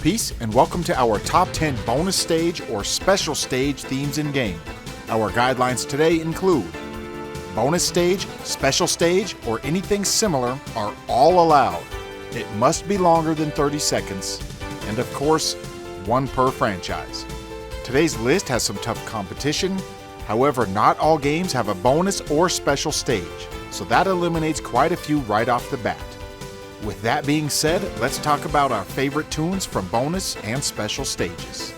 Peace and welcome to our top 10 bonus stage or special stage themes in game. Our guidelines today include bonus stage, special stage, or anything similar are all allowed. It must be longer than 30 seconds, and of course, one per franchise. Today's list has some tough competition. However, not all games have a bonus or special stage, so that eliminates quite a few right off the bat. With that being said, let's talk about our favorite tunes from bonus and special stages.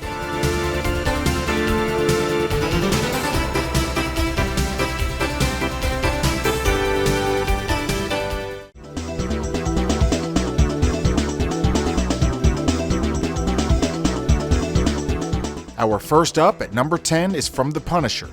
Our first up at number 10 is from The Punisher.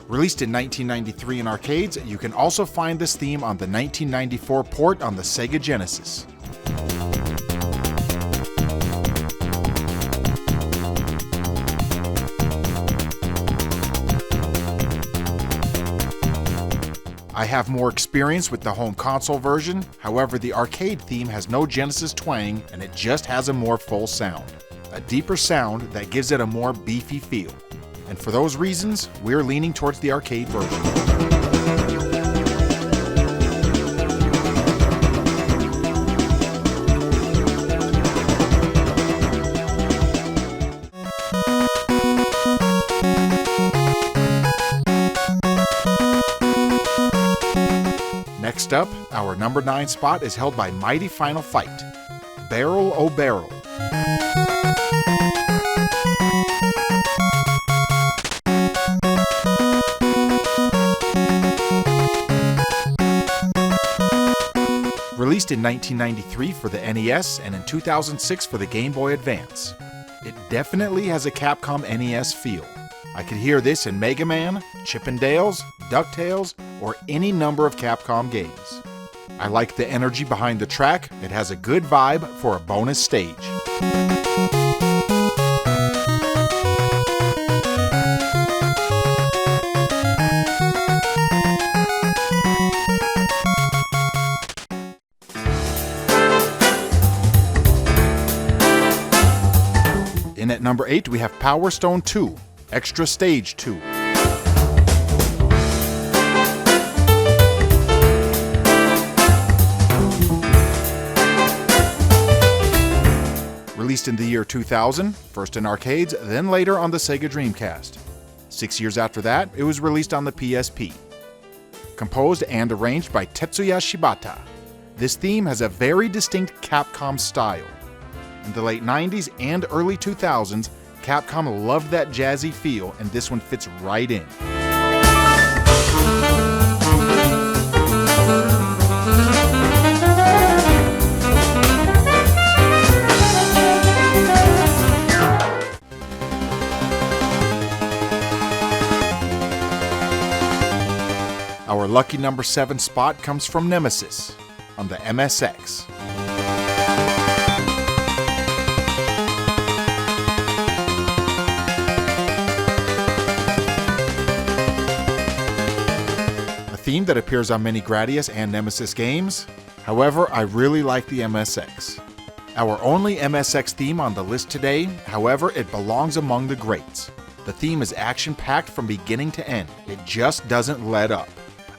Released in 1993 in arcades, you can also find this theme on the 1994 port on the Sega Genesis. I have more experience with the home console version, however the arcade theme has no Genesis twang and it just has a more full sound. A deeper sound that gives it a more beefy feel. And for those reasons, we're leaning towards the arcade version. Next up, our number 9 spot is held by Mighty Final Fight, Barrel O Barrel. Released in 1993 for the NES and in 2006 for the Game Boy Advance. It definitely has a Capcom NES feel. I could hear this in Mega Man, Chippendales, DuckTales, or any number of Capcom games. I like the energy behind the track. It has a good vibe for a bonus stage. In at number 8, we have Power Stone 2, Extra Stage 2. Released in the year 2000, first in arcades, then later on the Sega Dreamcast. 6 years after that, it was released on the PSP. Composed and arranged by Tetsuya Shibata, this theme has a very distinct Capcom style. In the late 90s and early 2000s, Capcom loved that jazzy feel, and this one fits right in. Our lucky number 7 spot comes from Nemesis on the MSX. Theme that appears on many Gradius and Nemesis games. However, I really like the MSX. Our only MSX theme on the list today, however, it belongs among the greats. The theme is action-packed from beginning to end. It just doesn't let up.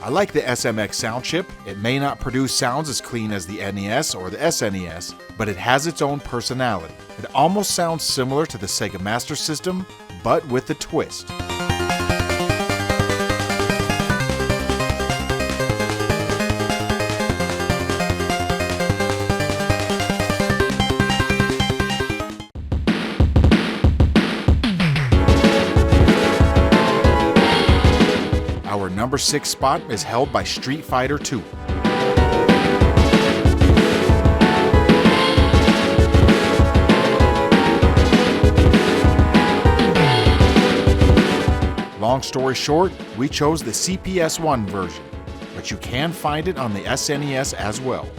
I like the SMX sound chip. It may not produce sounds as clean as the NES or the SNES, but it has its own personality. It almost sounds similar to the Sega Master System, but with a twist. Our number 6 spot is held by Street Fighter II. Long story short, we chose the CPS-1 version, but you can find it on the SNES as well.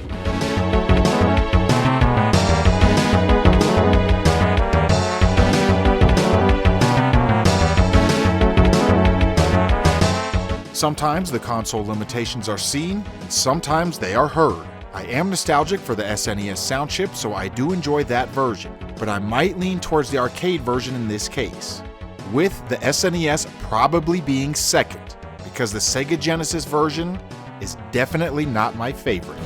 Sometimes the console limitations are seen, and sometimes they are heard. I am nostalgic for the SNES sound chip, so I do enjoy that version, but I might lean towards the arcade version in this case, with the SNES probably being second, because the Sega Genesis version is definitely not my favorite.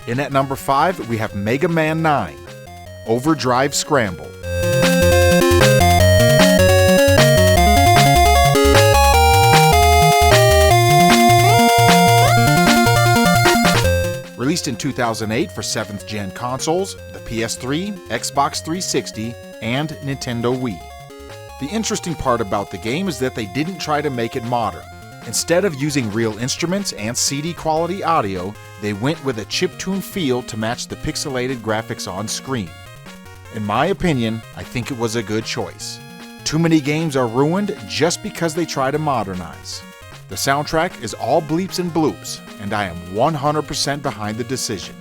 In at number 5, we have Mega Man 9, Overdrive Scramble. Released in 2008 for 7th gen consoles, the PS3, Xbox 360, and Nintendo Wii. The interesting part about the game is that they didn't try to make it modern. Instead of using real instruments and CD quality audio, they went with a chiptune feel to match the pixelated graphics on screen. In my opinion, I think it was a good choice. Too many games are ruined just because they try to modernize. The soundtrack is all bleeps and bloops, and I am 100% behind the decision.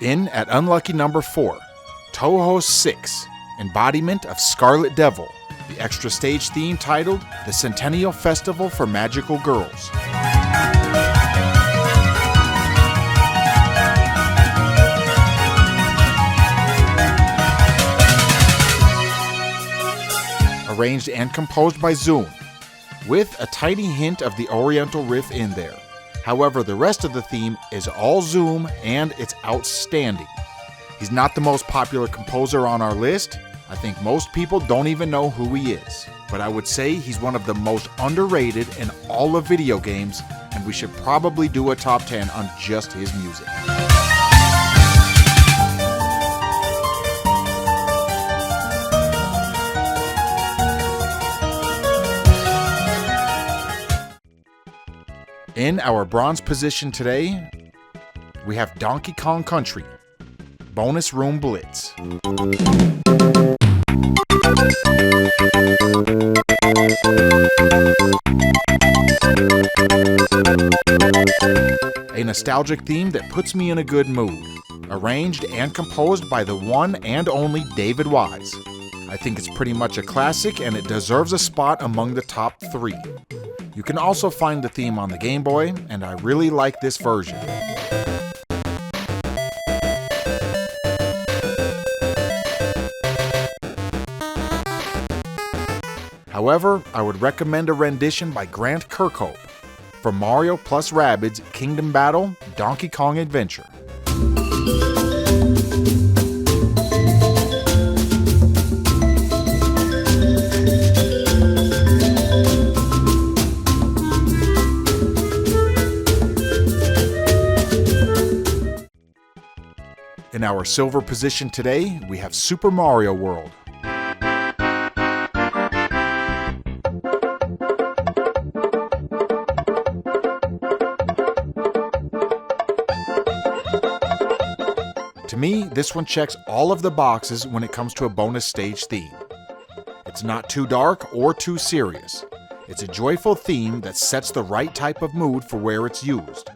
In at unlucky number 4, Touhou 6, embodiment of Scarlet Devil, the extra stage theme titled The Centennial Festival for Magical Girls. Arranged and composed by Zoom, with a tiny hint of the Oriental riff in there. However, the rest of the theme is all Zoom, and it's outstanding. He's not the most popular composer on our list. I think most people don't even know who he is. But I would say he's one of the most underrated in all of video games, and we should probably do a top 10 on just his music. In our bronze position today, we have Donkey Kong Country, Bonus Room Blitz. A nostalgic theme that puts me in a good mood. Arranged and composed by the one and only David Wise. I think it's pretty much a classic, and it deserves a spot among the top 3. You can also find the theme on the Game Boy, and I really like this version. However, I would recommend a rendition by Grant Kirkhope for Mario plus Rabbids Kingdom Battle Donkey Kong Adventure. In our silver position today, we have Super Mario World. To me, this one checks all of the boxes when it comes to a bonus stage theme. It's not too dark or too serious. It's a joyful theme that sets the right type of mood for where it's used.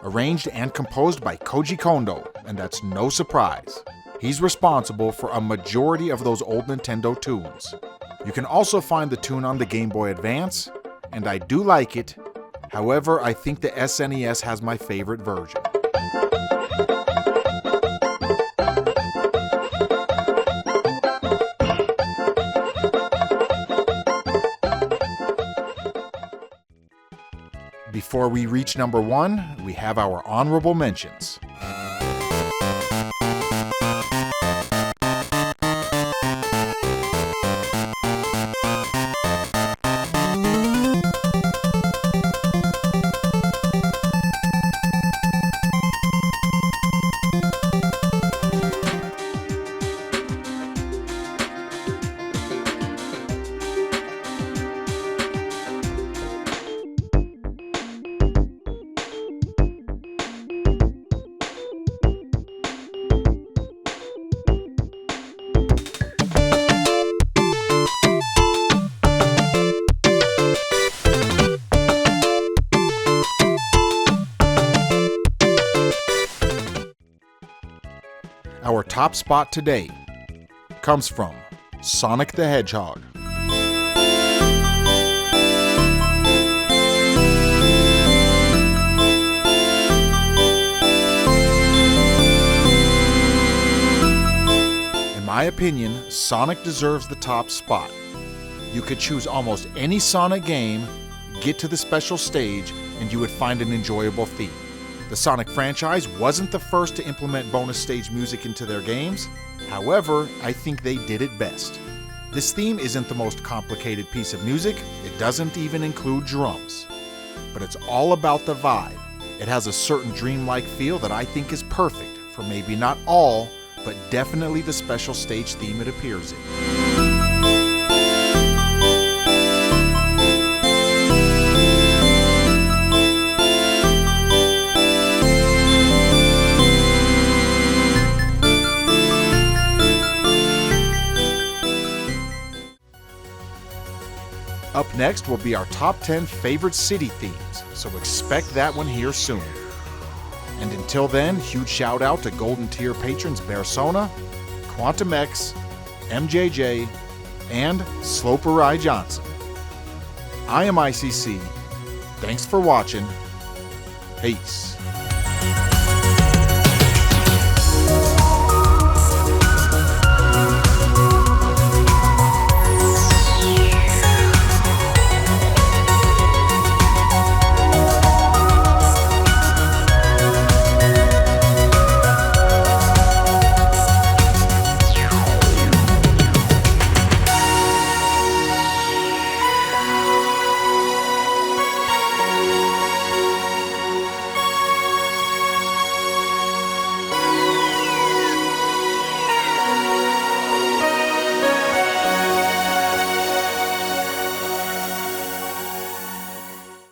Arranged and composed by Koji Kondo, and that's no surprise. He's responsible for a majority of those old Nintendo tunes. You can also find the tune on the Game Boy Advance, and I do like it. However, I think the SNES has my favorite version. Before we reach number 1, we have our honorable mentions. Our top spot today comes from Sonic the Hedgehog. In my opinion, Sonic deserves the top spot. You could choose almost any Sonic game, get to the special stage, and you would find an enjoyable theme. The Sonic franchise wasn't the first to implement bonus stage music into their games. However, I think they did it best. This theme isn't the most complicated piece of music. It doesn't even include drums. But it's all about the vibe. It has a certain dreamlike feel that I think is perfect for maybe not all, but definitely the special stage theme it appears in. Up next will be our top 10 favorite city themes, so expect that one here soon. And until then, huge shout out to Golden Tier patrons Bearsona, Quantum X, MJJ, and Sloperij Janssen. I am ICC. Thanks for watching. Peace.